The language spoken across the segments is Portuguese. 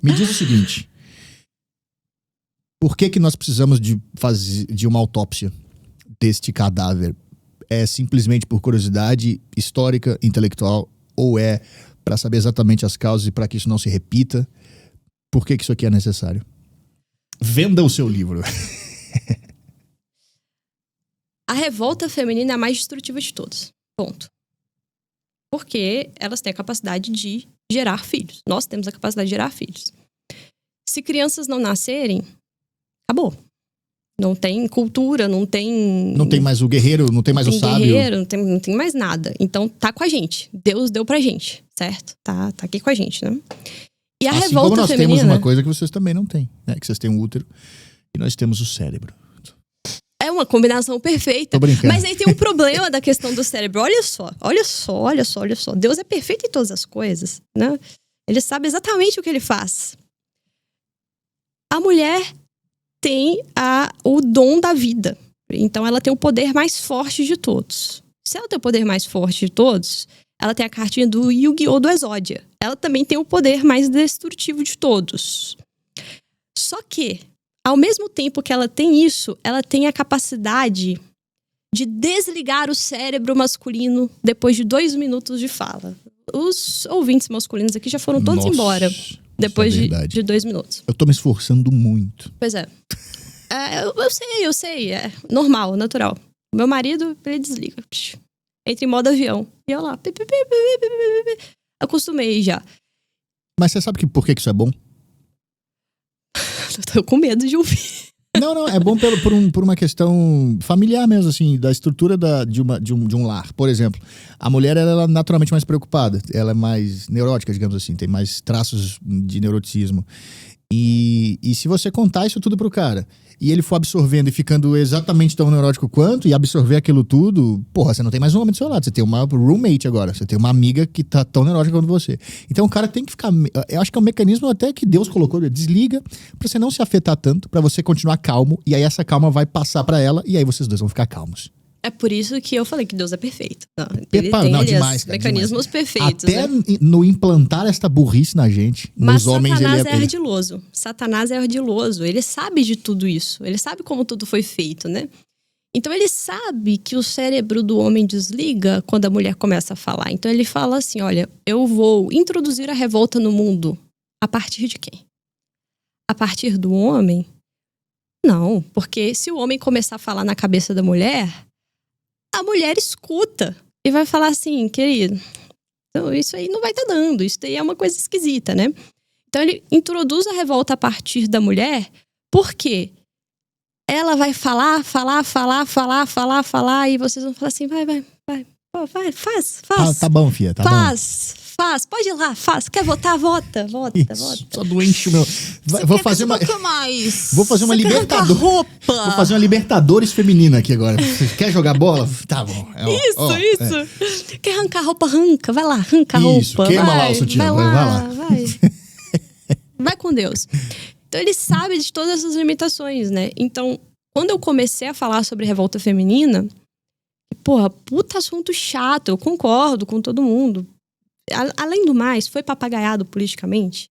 Me diz o seguinte. Por que nós precisamos de uma autópsia deste cadáver? É simplesmente por curiosidade histórica, intelectual, ou é para saber exatamente as causas e para que isso não se repita? Por que isso aqui é necessário? Venda o seu livro. A revolta feminina é a mais destrutiva de todas. Ponto. Porque elas têm a capacidade de gerar filhos. Nós temos a capacidade de gerar filhos. Se crianças não nascerem, acabou. Não tem cultura, não tem... Não tem mais o guerreiro, não tem mais o sábio. Guerreiro, não tem mais nada. Então, tá com a gente. Deus deu pra gente, certo? Tá aqui com a gente, né? E a assim revolta como nós feminina... temos uma coisa que vocês também não têm, né? Que vocês têm um útero e nós temos o cérebro. É uma combinação perfeita. Tô brincando. Mas aí tem um problema da questão do cérebro. Olha só. Deus é perfeito em todas as coisas, né? Ele sabe exatamente o que ele faz. A mulher tem o dom da vida. Então, ela tem o poder mais forte de todos. Se ela tem o poder mais forte de todos, ela tem a cartinha do Yu-Gi-Oh! Do Exódia. Ela também tem o poder mais destrutivo de todos. Só que, ao mesmo tempo que ela tem isso, ela tem a capacidade de desligar o cérebro masculino depois de 2 minutos de fala. Os ouvintes masculinos aqui já foram todos embora depois de 2 minutos. Eu tô me esforçando muito. Pois é. Eu sei. É normal, natural. O meu marido, ele desliga. Entra em modo avião. E eu lá. Acostumei já. Mas você sabe por que isso é bom? Eu tô com medo de ouvir. Não, é bom por uma questão familiar mesmo, assim, da estrutura de um lar. Por exemplo, a mulher ela é naturalmente mais preocupada, ela é mais neurótica, digamos assim, tem mais traços de neuroticismo. E se você contar isso tudo pro cara, e ele for absorvendo e ficando exatamente tão neurótico quanto, e absorver aquilo tudo, porra, você não tem mais um homem do seu lado, você tem uma roommate agora, você tem uma amiga que tá tão neurótica quanto você. Então o cara tem que ficar, eu acho que é um mecanismo até que Deus colocou, desliga, pra você não se afetar tanto, pra você continuar calmo, e aí essa calma vai passar pra ela, e aí vocês dois vão ficar calmos. É por isso que eu falei que Deus é perfeito. Ele tem demais, cara, mecanismos perfeitos. Até né? no implantar esta burrice na gente, mas nos homens Satanás é ardiloso. Satanás é ardiloso. Ele sabe de tudo isso. Ele sabe como tudo foi feito, né? Então ele sabe que o cérebro do homem desliga quando a mulher começa a falar. Então ele fala assim, olha, eu vou introduzir a revolta no mundo. A partir de quem? A partir do homem? Não, porque se o homem começar a falar na cabeça da mulher... A mulher escuta e vai falar assim, querido, então isso aí não vai estar dando, isso daí é uma coisa esquisita, né? Então ele introduz a revolta a partir da mulher, porque ela vai falar, e vocês vão falar assim, vai, faz. Tá bom, filha, tá Faz, pode ir lá, faz. Quer votar? Vota. Só doente o meu. Vou fazer uma Libertadores. Vou fazer uma Libertadores feminina aqui agora. Você quer jogar bola? Tá bom. Isso. Quer arrancar roupa? Arranca. Vai lá, arranca a roupa. Isso, queima lá o sutiã. Vai lá. Vai com Deus. Então ele sabe de todas essas limitações, né? Então, quando eu comecei a falar sobre revolta feminina, porra, puta assunto chato, eu concordo com todo mundo. Além do mais, foi papagaiado politicamente,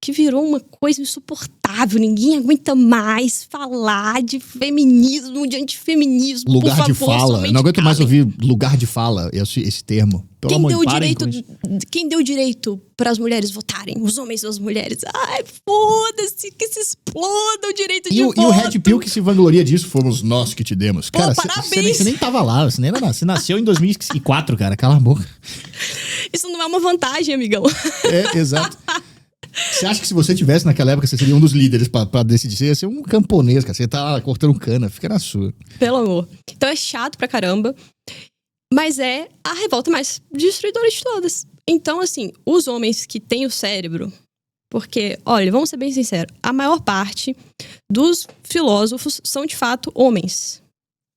que virou uma coisa insuportável. Ninguém aguenta mais falar de feminismo, de antifeminismo. Lugar por favor, de fala. Eu não aguento mais ouvir lugar de fala, esse termo. Pelo amor de Deus, quem deu direito para as mulheres votarem? Os homens e as mulheres. Ai, foda-se, que se exploda o direito de voto. E o Red Pill que se vangloria disso, fomos nós que te demos. Cara, parabéns. Você nem tava lá, você nasceu em 2004, cara, cala a boca. Isso não é uma vantagem, amigão. É, exato. Você acha que se você tivesse naquela época, você seria um dos líderes pra decidir? Você ia ser um camponês, cara. Você tá lá cortando cana, fica na sua. Pelo amor. Então é chato pra caramba. Mas é a revolta mais destruidora de todas. Então, assim, os homens que têm o cérebro... Porque, olha, vamos ser bem sinceros. A maior parte dos filósofos são, de fato, homens.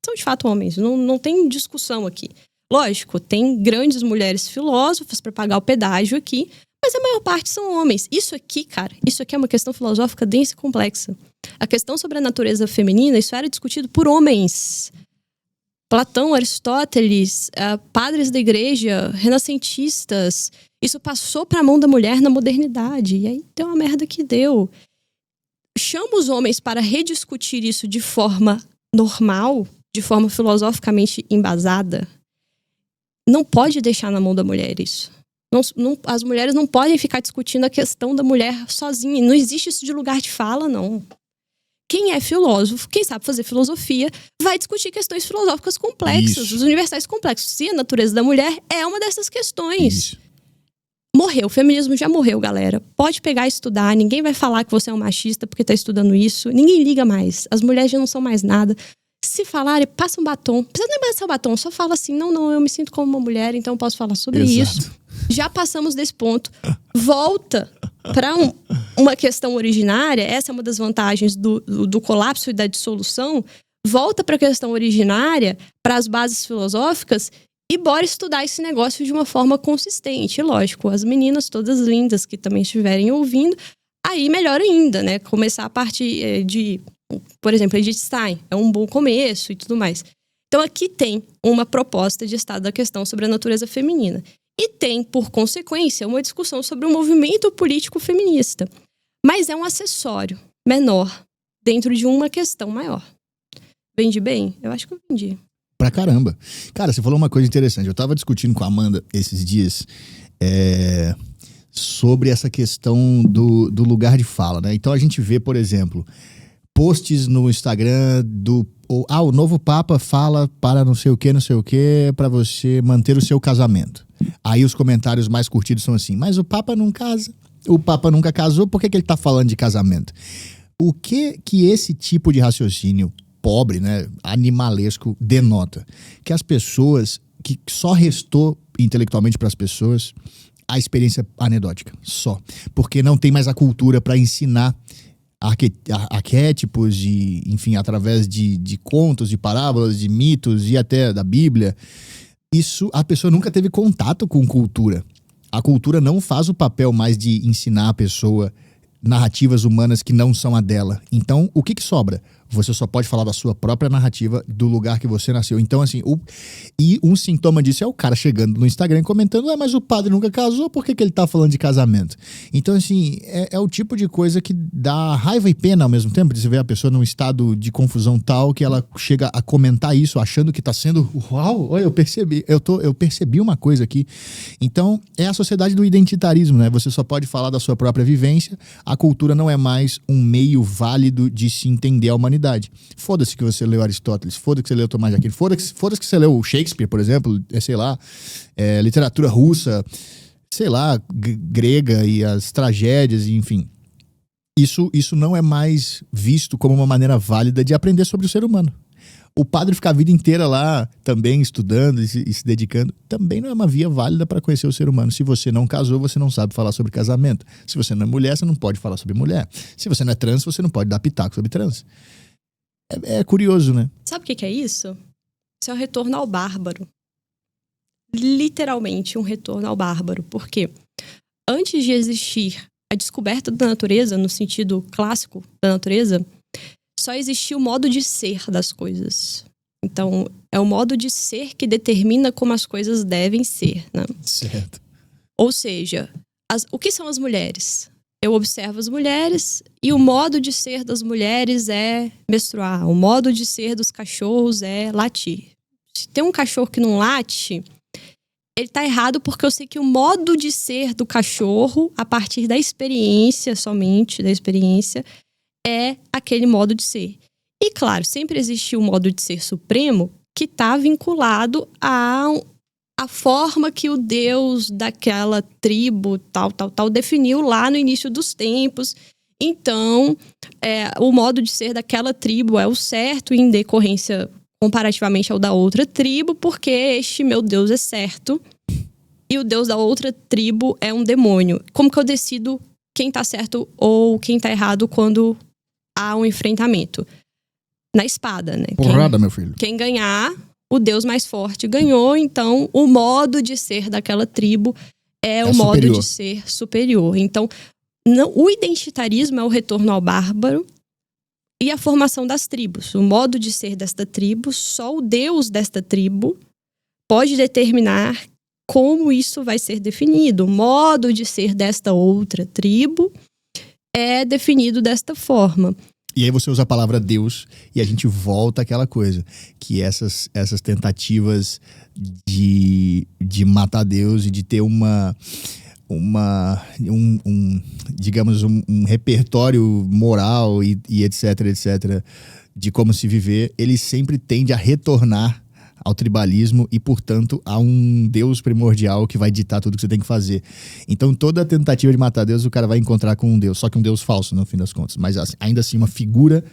São, de fato, homens. Não tem discussão aqui. Lógico, tem grandes mulheres filósofas pra pagar o pedágio aqui. Mas a maior parte são homens. Isso aqui, cara, isso aqui é uma questão filosófica densa e complexa. A questão sobre a natureza feminina, isso era discutido por homens. Platão, Aristóteles, padres da igreja, renascentistas. Isso passou pra mão da mulher na modernidade. E aí deu uma merda que deu. Chama os homens para rediscutir isso de forma normal, de forma filosoficamente embasada. Não pode deixar na mão da mulher isso. As mulheres não podem ficar discutindo a questão da mulher sozinha. Não existe isso de lugar de fala, não. Quem é filósofo, quem sabe fazer filosofia, vai discutir questões filosóficas complexas, os universais complexos. Se a natureza da mulher é uma dessas questões. Isso. Morreu, o feminismo já morreu, galera. Pode pegar e estudar, ninguém vai falar que você é um machista porque tá estudando isso. Ninguém liga mais, as mulheres já não são mais nada. Se falarem, passa um batom. Não precisa nem passar o batom, só fala assim, não, eu me sinto como uma mulher, então eu posso falar sobre isso. Já passamos desse ponto. Volta para uma questão originária, essa é uma das vantagens do colapso e da dissolução. Volta para a questão originária, para as bases filosóficas, e bora estudar esse negócio de uma forma consistente. E lógico, as meninas todas lindas que também estiverem ouvindo, aí melhor ainda, né? Começar a partir de, por exemplo, Edith Stein, é um bom começo e tudo mais. Então aqui tem uma proposta de estado da questão sobre a natureza feminina. E tem, por consequência, uma discussão sobre o movimento político feminista. Mas é um acessório menor dentro de uma questão maior. Vendi bem? Eu acho que eu vendi. Pra caramba. Cara, você falou uma coisa interessante. Eu tava discutindo com a Amanda esses dias sobre essa questão do lugar de fala, né? Então a gente vê, por exemplo, posts no Instagram o novo Papa fala para não sei o que, para você manter o seu casamento. Aí os comentários mais curtidos são assim, mas o Papa não casa, o Papa nunca casou, por que ele tá falando de casamento? O que esse tipo de raciocínio pobre, né, animalesco, denota? Que as pessoas, que só restou intelectualmente para as pessoas a experiência anedótica, só. Porque não tem mais a cultura para ensinar arquétipos, enfim, através de contos, de parábolas, de mitos e até da Bíblia. Isso, a pessoa nunca teve contato com cultura. A cultura não faz o papel mais de ensinar a pessoa narrativas humanas que não são a dela. Então, o que sobra? Você só pode falar da sua própria narrativa, do lugar que você nasceu. Então, assim, e um sintoma disso é o cara chegando no Instagram e comentando, mas o padre nunca casou, por que ele tá falando de casamento? Então, assim, é o tipo de coisa que dá raiva e pena ao mesmo tempo, de você ver a pessoa num estado de confusão tal, que ela chega a comentar isso, achando que tá sendo, uau, olha, eu percebi uma coisa aqui. Então, é a sociedade do identitarismo, né? Você só pode falar da sua própria vivência, a cultura não é mais um meio válido de se entender a humanidade. Foda-se que você leu Aristóteles, foda-se que você leu Tomás de Aquino, foda-se que você leu Shakespeare, por exemplo, sei lá, literatura russa, sei lá, grega e as tragédias, enfim. Isso não é mais visto como uma maneira válida de aprender sobre o ser humano. O padre ficar a vida inteira lá também estudando e se dedicando, também não é uma via válida para conhecer o ser humano. Se você não casou, você não sabe falar sobre casamento. Se você não é mulher, você não pode falar sobre mulher. Se você não é trans, você não pode dar pitaco sobre trans. É curioso, né? Sabe o que é isso? Isso é um retorno ao bárbaro. Literalmente um retorno ao bárbaro. Porque antes de existir a descoberta da natureza, no sentido clássico da natureza, só existia o modo de ser das coisas. Então, é o modo de ser que determina como as coisas devem ser, né? Certo. Ou seja, o que são as mulheres? Eu observo as mulheres e o modo de ser das mulheres é menstruar. O modo de ser dos cachorros é latir. Se tem um cachorro que não late, ele tá errado porque eu sei que o modo de ser do cachorro, a partir da experiência, somente da experiência, é aquele modo de ser. E claro, sempre existe um modo de ser supremo que está vinculado a forma que o Deus daquela tribo, tal, definiu lá no início dos tempos. Então, o modo de ser daquela tribo é o certo em decorrência comparativamente ao da outra tribo, porque este meu Deus é certo e o Deus da outra tribo é um demônio. Como que eu decido quem tá certo ou quem tá errado quando há um enfrentamento? Na espada, né? Porrada, meu filho. Quem ganhar, o Deus mais forte ganhou, então o modo de ser daquela tribo é o modo de ser superior. Então, o identitarismo é o retorno ao bárbaro e a formação das tribos. O modo de ser desta tribo, só o Deus desta tribo pode determinar como isso vai ser definido. O modo de ser desta outra tribo é definido desta forma. E aí você usa a palavra Deus e a gente volta àquela coisa. Que essas tentativas de matar Deus e de ter digamos, um repertório moral e etc, etc, de como se viver, ele sempre tende a retornar ao tribalismo e, portanto, a um Deus primordial que vai ditar tudo que você tem que fazer. Então, toda tentativa de matar Deus, o cara vai encontrar com um Deus, só que um Deus falso, no fim das contas. Mas, assim, ainda assim, uma figura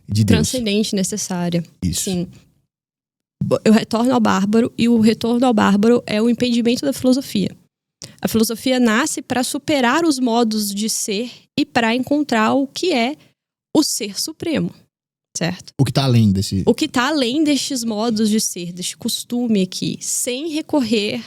de Deus. Transcendente, necessária. Isso. Sim. Eu retorno ao bárbaro, e o retorno ao bárbaro é o impedimento da filosofia. A filosofia nasce para superar os modos de ser e para encontrar o que é o ser supremo. Certo? O que está além desse... O que está além destes modos de ser, deste costume aqui, sem recorrer